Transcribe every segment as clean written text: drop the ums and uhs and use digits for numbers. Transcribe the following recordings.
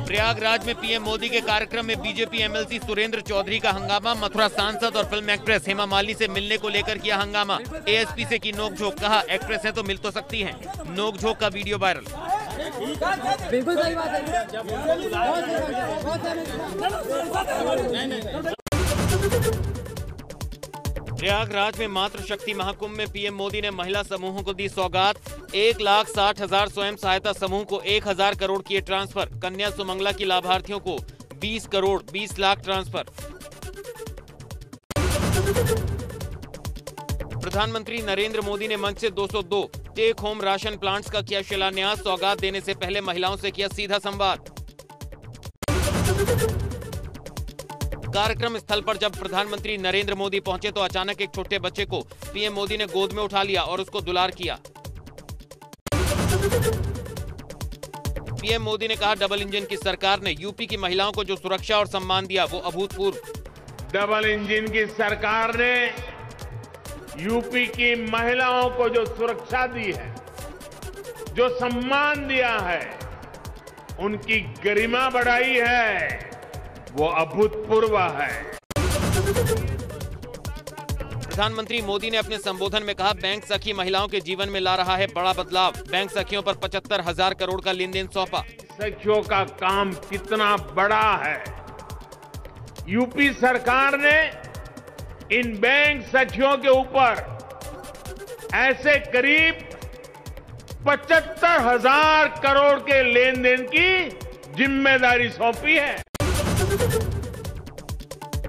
प्रयागराज में पीएम मोदी के कार्यक्रम में बीजेपी एमएलसी सुरेंद्र चौधरी का हंगामा। मथुरा सांसद और फिल्म एक्ट्रेस हेमा मालिनी से मिलने को लेकर किया हंगामा। एएसपी से की नोकझोंक, कहा एक्ट्रेस हैं तो मिल तो सकती हैं। नोकझोंक का वीडियो वायरल। बिल्कुल सही बात है। प्रयागराज में मातृशक्ति महाकुंभ में पीएम मोदी ने महिला समूहों को दी सौगात। 1,60,000 स्वयं सहायता समूह को 1,000 करोड़ किए ट्रांसफर। कन्या सुमंगला की लाभार्थियों को 20 करोड़ 20 लाख ट्रांसफर। प्रधानमंत्री नरेंद्र मोदी ने मंच से 202 टेक होम राशन प्लांट्स का किया शिलान्यास। सौगात देने से पहले महिलाओं से किया सीधा संवाद। कार्यक्रम स्थल पर जब प्रधानमंत्री नरेंद्र मोदी पहुंचे तो अचानक एक छोटे बच्चे को पीएम मोदी ने गोद में उठा लिया और उसको दुलार किया। पीएम मोदी ने कहा डबल इंजन की सरकार ने यूपी की महिलाओं को जो सुरक्षा और सम्मान दिया वो अभूतपूर्व। डबल इंजन की सरकार ने यूपी की महिलाओं को जो सुरक्षा दी है, जो सम्मान दिया है, उनकी गरिमा बढ़ाई है, वो अभूतपूर्व है। प्रधानमंत्री मोदी ने अपने संबोधन में कहा बैंक सखी महिलाओं के जीवन में ला रहा है बड़ा बदलाव। बैंक सखियों पर 75,000 करोड़ का लेन देन सौंपा। सखियों का काम कितना बड़ा है। यूपी सरकार ने इन बैंक सखियों के ऊपर ऐसे करीब 75,000 करोड़ के लेन देन की जिम्मेदारी सौंपी है।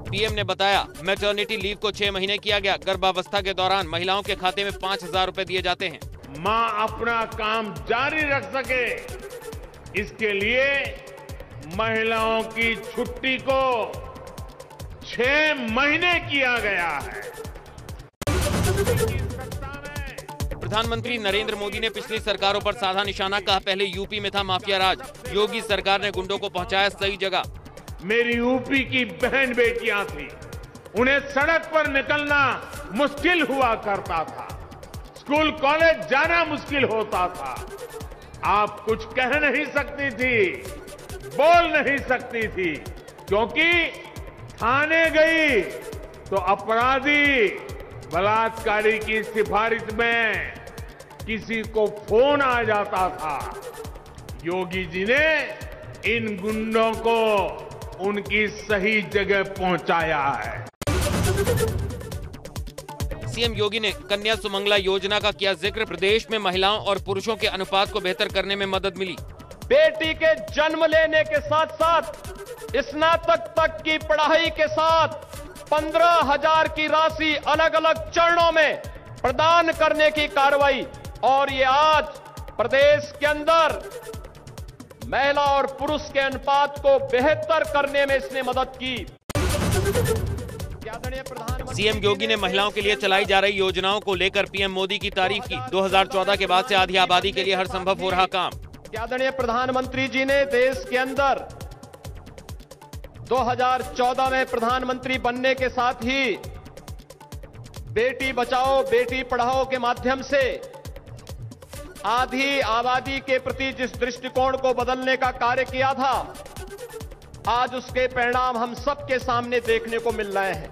पीएम ने बताया मैटरनिटी लीव को 6 महीने किया गया। गर्भावस्था के दौरान महिलाओं के खाते में 5,000 रुपए दिए जाते हैं। मां अपना काम जारी रख सके, इसके लिए महिलाओं की छुट्टी को 6 महीने किया गया है। प्रधानमंत्री नरेंद्र मोदी ने पिछली सरकारों पर साधा निशाना। कहा पहले यूपी में था माफिया राज, योगी सरकार ने गुंडों को पहुंचाया सही जगह। मेरी यूपी की बहन बेटियां थी, उन्हें सड़क पर निकलना मुश्किल हुआ करता था, स्कूल कॉलेज जाना मुश्किल होता था। आप कुछ कह नहीं सकती थी, बोल नहीं सकती थी, क्योंकि थाने गई तो अपराधी बलात्कारी की सिफारिश में किसी को फोन आ जाता था। योगी जी ने इन गुंडों को उनकी सही जगह पहुंचाया है। सीएम योगी ने कन्या सुमंगला योजना का किया जिक्र। प्रदेश में महिलाओं और पुरुषों के अनुपात को बेहतर करने में मदद मिली। बेटी के जन्म लेने के साथ साथ स्नातक तक की पढ़ाई के साथ 15,000 की राशि अलग अलग चरणों में प्रदान करने की कार्रवाई, और ये आज प्रदेश के अंदर महिला और पुरुष के अनुपात को बेहतर करने में इसने मदद की। सीएम योगी ने महिलाओं के लिए चलाई जा रही योजनाओं को लेकर पीएम मोदी की तारीफ की। 2014 के बाद से आधी आबादी के लिए हर संभव हो रहा काम। आदरणीय प्रधानमंत्री जी ने देश के अंदर 2014 में प्रधानमंत्री बनने के साथ ही बेटी बचाओ बेटी पढ़ाओ के माध्यम से आधी आबादी के प्रति जिस दृष्टिकोण को बदलने का कार्य किया था, आज उसके परिणाम हम सबके सामने देखने को मिल रहे हैं।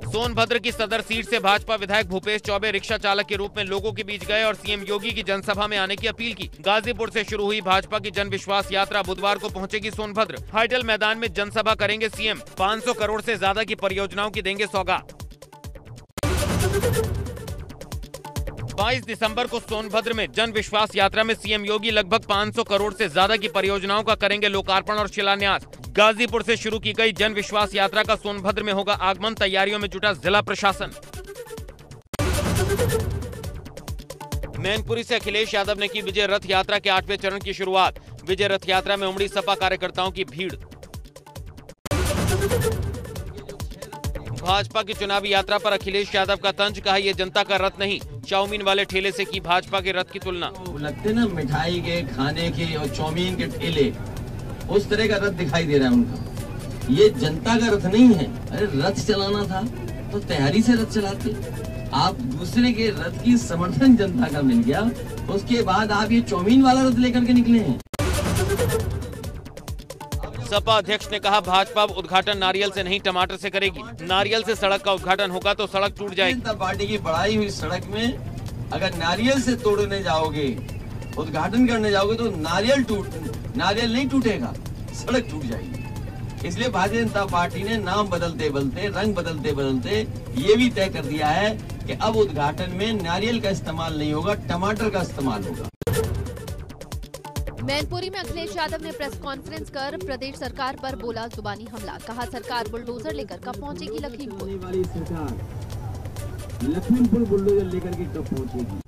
सोनभद्र की सदर सीट से भाजपा विधायक भूपेश चौबे रिक्शा चालक के रूप में लोगों के बीच गए और सीएम योगी की जनसभा में आने की अपील की। गाजीपुर से शुरू हुई भाजपा की जन विश्वास यात्रा बुधवार को पहुंचेगी सोनभद्र। हाइडल मैदान में जनसभा करेंगे सीएम। 500 करोड़ से ज्यादा की परियोजनाओं की देंगे सौगात। 22 दिसंबर को सोनभद्र में जन विश्वास यात्रा में सीएम योगी लगभग 500 करोड़ से ज्यादा की परियोजनाओं का करेंगे लोकार्पण और शिलान्यास। गाजीपुर से शुरू की गई जन विश्वास यात्रा का सोनभद्र में होगा आगमन। तैयारियों में जुटा जिला प्रशासन। मैनपुरी से अखिलेश यादव ने की विजय रथ यात्रा के 8वें चरण की शुरुआत। विजय रथ यात्रा में उमड़ी सपा कार्यकर्ताओं की भीड़। भाजपा की चुनावी यात्रा पर अखिलेश यादव का तंज। कहा ये जनता का रथ नहीं, चाउमीन वाले ठेले से की भाजपा के रथ की तुलना। लगते ना मिठाई के, खाने के और चाउमीन के ठेले, उस तरह का रथ दिखाई दे रहा है उनका। ये जनता का रथ नहीं है। अरे रथ चलाना था तो तैयारी से रथ चलाते। आप दूसरे के रथ की समर्थन जनता का मिल गया, उसके बाद आप ये चौमीन वाला रथ लेकर के निकले हैं। सपा अध्यक्ष ने कहा भाजपा अब उद्घाटन नारियल से नहीं टमाटर से करेगी। नारियल से सड़क का उद्घाटन होगा तो सड़क टूट जाएगी। जनता पार्टी की बढ़ाई हुई सड़क में अगर नारियल से तोड़ने जाओगे, उद्घाटन करने जाओगे तो नारियल नहीं टूटेगा, सड़क टूट जाएगी। इसलिए भारतीय जनता पार्टी ने नाम बदलते बदलते, रंग बदलते बदलते ये भी तय कर दिया है कि अब उद्घाटन में नारियल का इस्तेमाल नहीं होगा, टमाटर का इस्तेमाल होगा। मैनपुरी में अखिलेश यादव ने प्रेस कॉन्फ्रेंस कर प्रदेश सरकार पर बोला जुबानी हमला। कहा सरकार बुलडोजर लेकर कब पहुंचेगी लखीमपुर। वाली सरकार लखीमपुर बुलडोजर लेकर के कब पहुंचेगी।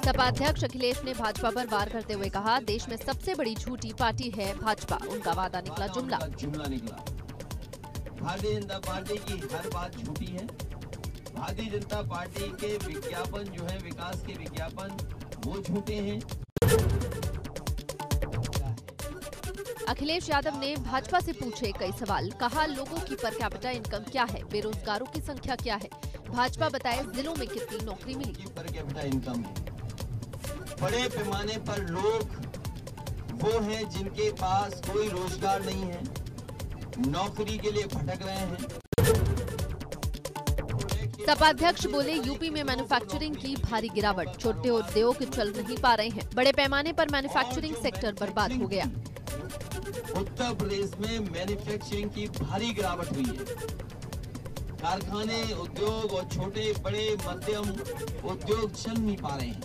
सपा अध्यक्ष अखिलेश ने भाजपा पर वार करते हुए कहा देश में सबसे बड़ी झूठी पार्टी है भाजपा। उनका वादा निकला जुमला निकला। भारतीय जनता पार्टी की हर बात झूठी है। भारतीय जनता पार्टी के विज्ञापन जो है, विकास के विज्ञापन, वो झूठे हैं। अखिलेश यादव ने भाजपा से पूछे कई सवाल। कहा लोगों की पर कैपिटा इनकम क्या है, बेरोजगारों की संख्या क्या है, भाजपा बताए जिलों में कितनी नौकरी मिली। पर कैपिटा इनकम है। बड़े पैमाने पर लोग वो हैं जिनके पास कोई रोजगार नहीं है, नौकरी के लिए भटक रहे हैं। सपा अध्यक्ष बोले यूपी में मैन्युफैक्चरिंग की भारी गिरावट, छोटे उद्योग चल नहीं पा रहे हैं, बड़े पैमाने पर मैन्युफैक्चरिंग सेक्टर बर्बाद हो गया। उत्तर प्रदेश में मैन्युफैक्चरिंग की भारी गिरावट हुई है। कारखाने, उद्योग और छोटे बड़े मध्यम उद्योग चल नहीं पा रहे हैं।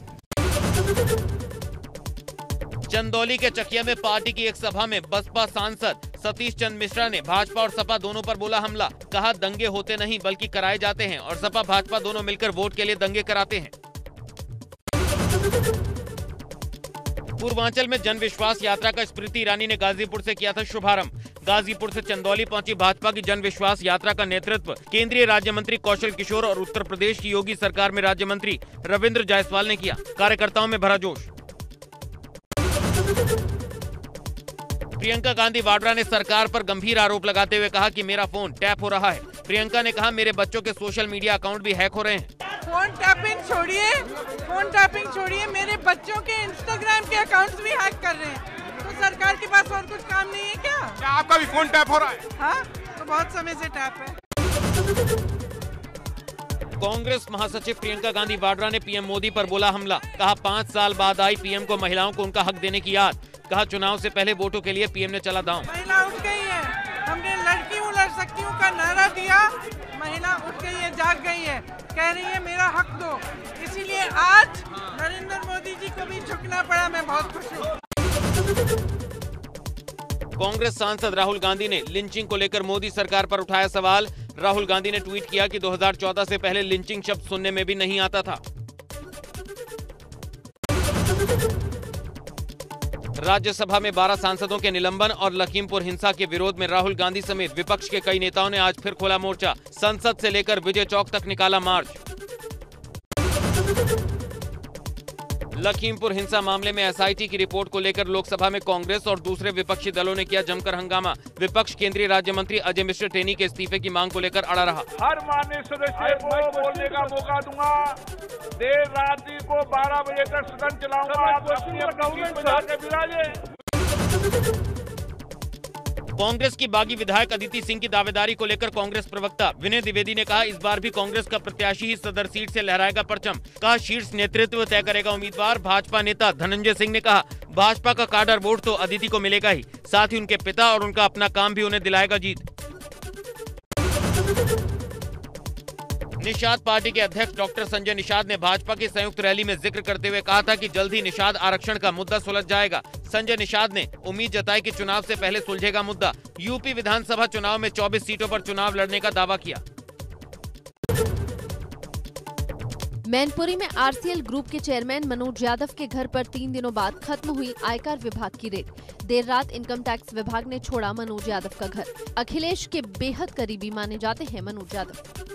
चंदौली के चकिया में पार्टी की एक सभा में बसपा सांसद सतीश चंद्र मिश्रा ने भाजपा और सपा दोनों पर बोला हमला। कहा दंगे होते नहीं बल्कि कराए जाते हैं और सपा भाजपा दोनों मिलकर वोट के लिए दंगे कराते हैं। पूर्वांचल में जन विश्वास यात्रा का स्मृति ईरानी ने गाजीपुर से किया था शुभारंभ। गाजीपुर से चंदौली पहुंची भाजपा की जन विश्वास यात्रा का नेतृत्व केंद्रीय राज्य मंत्री कौशल किशोर और उत्तर प्रदेश की योगी सरकार में राज्य मंत्री रविंद्र जायसवाल ने किया। कार्यकर्ताओं में भरा जोश। प्रियंका गांधी वाड्रा ने सरकार पर गंभीर आरोप लगाते हुए कहा कि मेरा फोन टैप हो रहा है। प्रियंका ने कहा मेरे बच्चों के सोशल मीडिया अकाउंट भी हैक हो रहे हैं। फोन टैपिंग छोड़िए, मेरे बच्चों के इंस्टाग्राम के अकाउंट्स भी हैक कर रहे हैं। तो सरकार के पास और कुछ काम नहीं है क्या? आपका भी फोन टैप हो रहा है? हाँ, तो बहुत समय से टैप है। कांग्रेस महासचिव प्रियंका गांधी वाड्रा ने पीएम मोदी पर बोला हमला। कहा 5 साल बाद आई पीएम को महिलाओं को उनका हक देने की याद। कहा चुनाव से पहले वोटों के लिए पीएम ने चला दांव। महिला उठ गई है, हमने लड़की हूँ लड़ सकती हूँ का नारा दिया, महिला उठ गई है, जाग गई है, कह रही है मेरा हक दो। इसीलिए आज नरेंद्र मोदी जी को भी झुकना पड़ा। मैं बहुत खुश हूँ। कांग्रेस सांसद राहुल गांधी ने लिंचिंग को लेकर मोदी सरकार पर उठाया सवाल। राहुल गांधी ने ट्वीट किया कि 2014 से पहले लिंचिंग शब्द सुनने में भी नहीं आता था। राज्यसभा में 12 सांसदों के निलंबन और लखीमपुर हिंसा के विरोध में राहुल गांधी समेत विपक्ष के कई नेताओं ने आज फिर खोला मोर्चा। संसद से लेकर विजय चौक तक निकाला मार्च। लखीमपुर हिंसा मामले में एसआईटी की रिपोर्ट को लेकर लोकसभा में कांग्रेस और दूसरे विपक्षी दलों ने किया जमकर हंगामा। विपक्ष केंद्रीय राज्य मंत्री अजय मिश्र टेनी के इस्तीफे की मांग को लेकर अड़ा रहा। हर माननीय सदस्य को बोलने का मौका दूंगा। देर रात्रि को 12 बजे तक सदन चलाऊंगा। आप अपनी कांग्रेस की बागी विधायक अदिति सिंह की दावेदारी को लेकर कांग्रेस प्रवक्ता विनय द्विवेदी ने कहा इस बार भी कांग्रेस का प्रत्याशी ही सदर सीट से लहराएगा परचम। कहा शीर्ष नेतृत्व तय करेगा उम्मीदवार। भाजपा नेता धनंजय सिंह ने कहा भाजपा का काडर वोट तो अदिति को मिलेगा ही, साथ ही उनके पिता और उनका अपना काम भी उन्हें दिलाएगा जीत। निषाद पार्टी के अध्यक्ष डॉक्टर संजय निषाद ने भाजपा की संयुक्त रैली में जिक्र करते हुए कहा था कि जल्द ही निषाद आरक्षण का मुद्दा सुलझ जाएगा। संजय निषाद ने उम्मीद जताई कि चुनाव से पहले सुलझेगा मुद्दा। यूपी विधानसभा चुनाव में 24 सीटों पर चुनाव लड़ने का दावा किया। मैनपुरी में आरसीएल ग्रुप के चेयरमैन मनोज यादव के घर पर 3 दिनों बाद खत्म हुई आयकर विभाग की रेड। देर रात इनकम टैक्स विभाग ने छोड़ा मनोज यादव का घर। अखिलेश के बेहद करीबी माने जाते हैं मनोज यादव।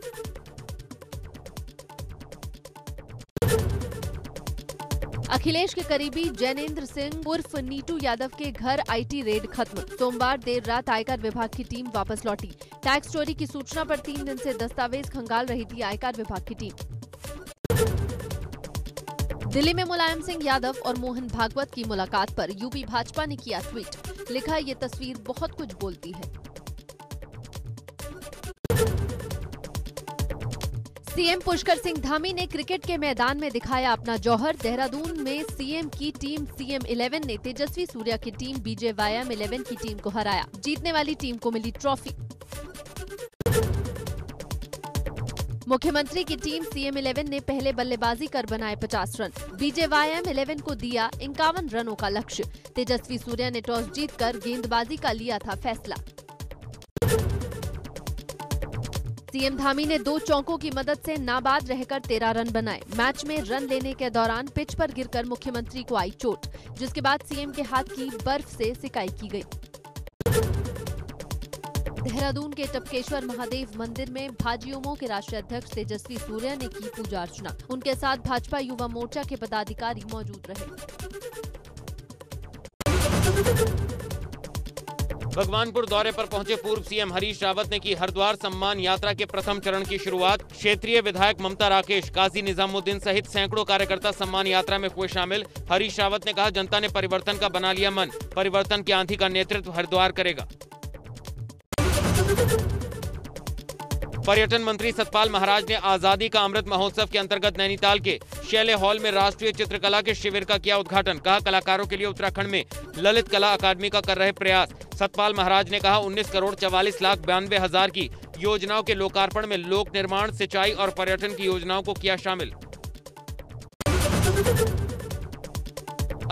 अखिलेश के करीबी जैनेंद्र सिंह उर्फ नीटू यादव के घर आईटी रेड खत्म। सोमवार देर रात आयकर विभाग की टीम वापस लौटी। टैक्स चोरी की सूचना पर 3 दिन से दस्तावेज खंगाल रही थी आयकर विभाग की टीम। दिल्ली में मुलायम सिंह यादव और मोहन भागवत की मुलाकात पर यूपी भाजपा ने किया ट्वीट। लिखा, ये तस्वीर बहुत कुछ बोलती है। सीएम पुष्कर सिंह धामी ने क्रिकेट के मैदान में दिखाया अपना जौहर। देहरादून में सीएम की टीम CM11 ने तेजस्वी सूर्या की टीम BJYM11 की टीम को हराया। जीतने वाली टीम को मिली ट्रॉफी। मुख्यमंत्री की टीम CM11 ने पहले बल्लेबाजी कर बनाए 50 रन। BJYM11 को दिया 51 रनों का लक्ष्य। तेजस्वी सूर्या ने टॉस जीतकर गेंदबाजी का लिया था फैसला। सीएम धामी ने 2 चौकों की मदद से नाबाद रहकर 13 रन बनाए। मैच में रन लेने के दौरान पिच पर गिरकर मुख्यमंत्री को आई चोट, जिसके बाद सीएम के हाथ की बर्फ से सिकाई की गई। देहरादून के टपकेश्वर महादेव मंदिर में भाजयुमो के राष्ट्रीय अध्यक्ष तेजस्वी सूर्या ने की पूजा अर्चना। उनके साथ भाजपा युवा मोर्चा के पदाधिकारी मौजूद रहे। भगवानपुर दौरे पर पहुंचे पूर्व सीएम हरीश रावत ने की हरिद्वार सम्मान यात्रा के प्रथम चरण की शुरुआत। क्षेत्रीय विधायक ममता राकेश, काजी निजामुद्दीन सहित सैकड़ों कार्यकर्ता सम्मान यात्रा में हुए शामिल। हरीश रावत ने कहा, जनता ने परिवर्तन का बना लिया मन। परिवर्तन की आंधी का नेतृत्व हरिद्वार करेगा। पर्यटन मंत्री सतपाल महाराज ने आजादी का अमृत महोत्सव के अंतर्गत नैनीताल के शैले हॉल में राष्ट्रीय चित्रकला के शिविर का किया उद्घाटन। कहा, कलाकारों के लिए उत्तराखंड में ललित कला अकादमी का कर रहे प्रयास। सतपाल महाराज ने कहा, 19 करोड़ 44 लाख 92 हजार की योजनाओं के लोकार्पण में लोक निर्माण, सिंचाई और पर्यटन की योजनाओं को किया शामिल।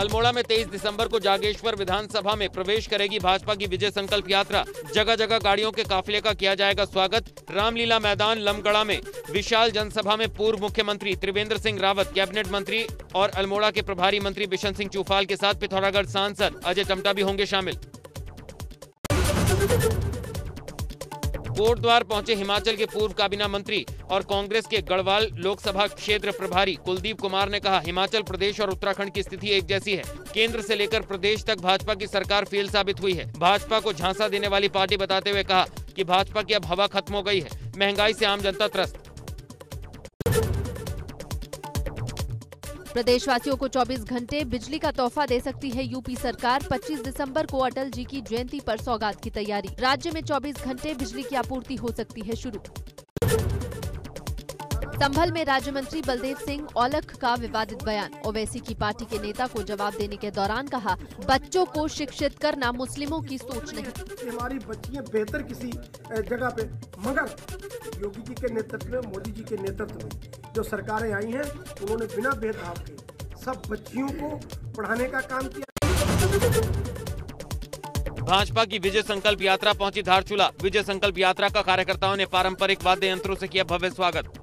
अल्मोड़ा में 23 दिसंबर को जागेश्वर विधानसभा में प्रवेश करेगी भाजपा की विजय संकल्प यात्रा। जगह जगह गाड़ियों के काफिले का किया जाएगा स्वागत। रामलीला मैदान लमगड़ा में विशाल जनसभा में पूर्व मुख्यमंत्री त्रिवेंद्र सिंह रावत, कैबिनेट मंत्री और अल्मोड़ा के प्रभारी मंत्री बिशन सिंह चूफाल के साथ पिथौरागढ़ सांसद अजय टमटा भी होंगे शामिल। कोटद्वार पहुंचे हिमाचल के पूर्व काबीना मंत्री और कांग्रेस के गढ़वाल लोकसभा क्षेत्र प्रभारी कुलदीप कुमार ने कहा, हिमाचल प्रदेश और उत्तराखंड की स्थिति एक जैसी है। केंद्र से लेकर प्रदेश तक भाजपा की सरकार फेल साबित हुई है। भाजपा को झांसा देने वाली पार्टी बताते हुए कहा कि भाजपा की अब हवा खत्म हो गई है। महंगाई से आम जनता त्रस्त। प्रदेशवासियों को 24 घंटे बिजली का तोहफा दे सकती है यूपी सरकार। 25 दिसंबर को अटल जी की जयंती पर सौगात की तैयारी। राज्य में 24 घंटे बिजली की आपूर्ति हो सकती है शुरू। संभल में राज्य मंत्री बलदेव सिंह औलख का विवादित बयान। ओवैसी की पार्टी के नेता को जवाब देने के दौरान कहा, बच्चों को शिक्षित करना मुस्लिमों की सोच नहीं। हमारी बच्चियां बेहतर किसी जगह पे, मगर योगी जी के नेतृत्व में, मोदी जी के नेतृत्व में जो सरकारें आई हैं, उन्होंने बिना भेदभाव के सब बच्चियों को पढ़ाने का काम किया। भाजपा की विजय संकल्प यात्रा पहुंची धारचूला। विजय संकल्प यात्रा का कार्यकर्ताओं ने पारंपरिक वाद्य यंत्रों से किया भव्य स्वागत।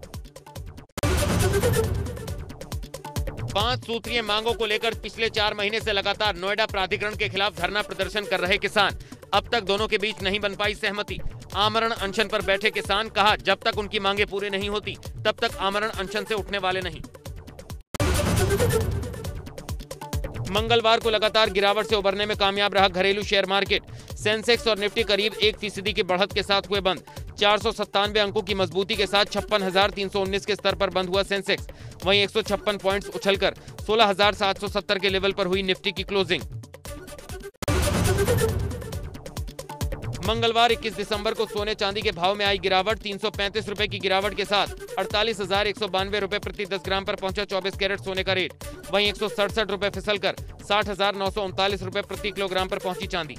5 सूत्रीय मांगों को लेकर पिछले 4 महीने से लगातार नोएडा प्राधिकरण के खिलाफ धरना प्रदर्शन कर रहे किसान। अब तक दोनों के बीच नहीं बन पाई सहमति। आमरण अनशन पर बैठे किसान, कहा जब तक उनकी मांगे पूरी नहीं होती तब तक आमरण अनशन से उठने वाले नहीं। मंगलवार को लगातार गिरावट से उबरने में कामयाब रहा घरेलू शेयर मार्केट। सेंसेक्स और निफ्टी करीब 1% की बढ़त के साथ हुए बंद। 497 अंकों की मजबूती के साथ 56,319 के स्तर पर बंद हुआ सेंसेक्स। वहीं 156 पॉइंट्स उछलकर 16,770 के लेवल पर हुई निफ्टी की क्लोजिंग। मंगलवार 21 दिसंबर को सोने चांदी के भाव में आई गिरावट। 335 रुपए की गिरावट के साथ 48,192 रुपए प्रति 10 ग्राम पर पहुंचा 24 कैरेट सोने का रेट। वहीं 167 रुपए फिसलकर 60,939 रुपए प्रति किलोग्राम पर पहुंची चांदी।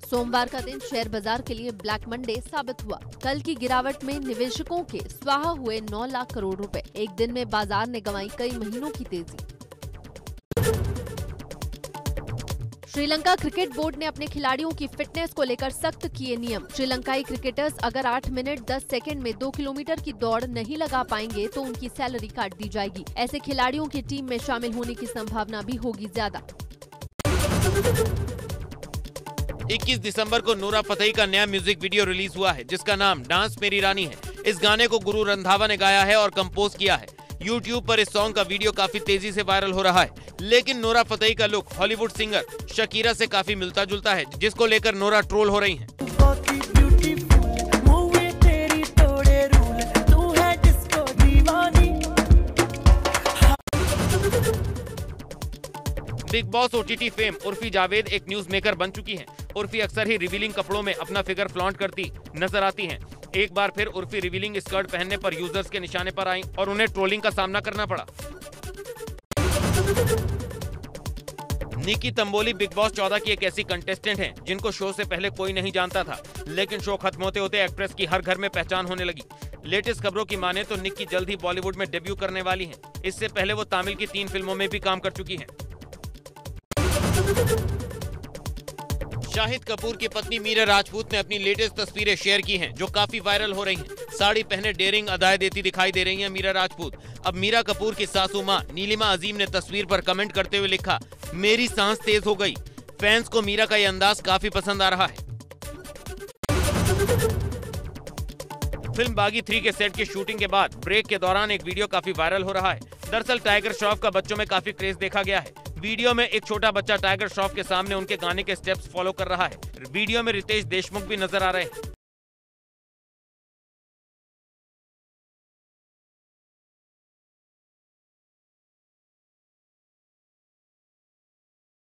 सोमवार का दिन शेयर बाजार के लिए ब्लैक मंडे साबित हुआ। कल की गिरावट में निवेशकों के स्वाहा हुए 9 लाख करोड़ रुपए। एक दिन में बाजार ने गंवाई कई महीनों की तेजी। श्रीलंका क्रिकेट बोर्ड ने अपने खिलाड़ियों की फिटनेस को लेकर सख्त किए नियम। श्रीलंकाई क्रिकेटर्स अगर 8 मिनट 10 सेकंड में 2 किलोमीटर की दौड़ नहीं लगा पाएंगे तो उनकी सैलरी काट दी जाएगी। ऐसे खिलाड़ियों की टीम में शामिल होने की संभावना भी होगी ज्यादा। 21 दिसंबर को नूरा फतेही का नया म्यूजिक वीडियो रिलीज हुआ है जिसका नाम डांस मेरी रानी है। इस गाने को गुरु रंधावा ने गाया है और कंपोज किया है। YouTube पर इस सॉन्ग का वीडियो काफी तेजी से वायरल हो रहा है, लेकिन नोरा फतेही का लुक हॉलीवुड सिंगर शकीरा से काफी मिलता जुलता है, जिसको लेकर नोरा ट्रोल हो रही हैं। Big boss OTT fame Urfi Javed एक न्यूज मेकर बन चुकी हैं। उर्फी अक्सर ही रिवीलिंग कपड़ों में अपना फिगर फ्लॉन्ट करती नजर आती हैं। एक बार फिर उर्फी रिवीलिंग स्कर्ट पहनने पर यूजर्स के निशाने पर आईं और उन्हें ट्रोलिंग का सामना करना पड़ा। निकी तंबोली बिग बॉस 14 की एक ऐसी कंटेस्टेंट हैं जिनको शो से पहले कोई नहीं जानता था, लेकिन शो खत्म होते होते एक्ट्रेस की हर घर में पहचान होने लगी। लेटेस्ट खबरों की माने तो निकी जल्द ही बॉलीवुड में डेब्यू करने वाली हैं। इससे पहले वो तमिल की 3 फिल्मों में भी काम कर चुकी हैं। शाहिद कपूर की पत्नी मीरा राजपूत ने अपनी लेटेस्ट तस्वीरें शेयर की हैं, जो काफी वायरल हो रही हैं। साड़ी पहने डेयरिंग अदाएं देती दिखाई दे रही हैं मीरा राजपूत। अब मीरा कपूर की सासू मां नीलिमा अजीम ने तस्वीर पर कमेंट करते हुए लिखा, मेरी सांस तेज हो गई। फैंस को मीरा का ये अंदाज काफी पसंद आ रहा है। फिल्म बागी 3 के सेट की शूटिंग के बाद ब्रेक के दौरान एक वीडियो काफी वायरल हो रहा है। दरअसल टाइगर श्रॉफ का बच्चों में काफी क्रेज देखा गया है। वीडियो में एक छोटा बच्चा टाइगर श्रॉफ के सामने उनके गाने के स्टेप्स फॉलो कर रहा है। वीडियो में रितेश देशमुख भी नजर आ रहे हैं।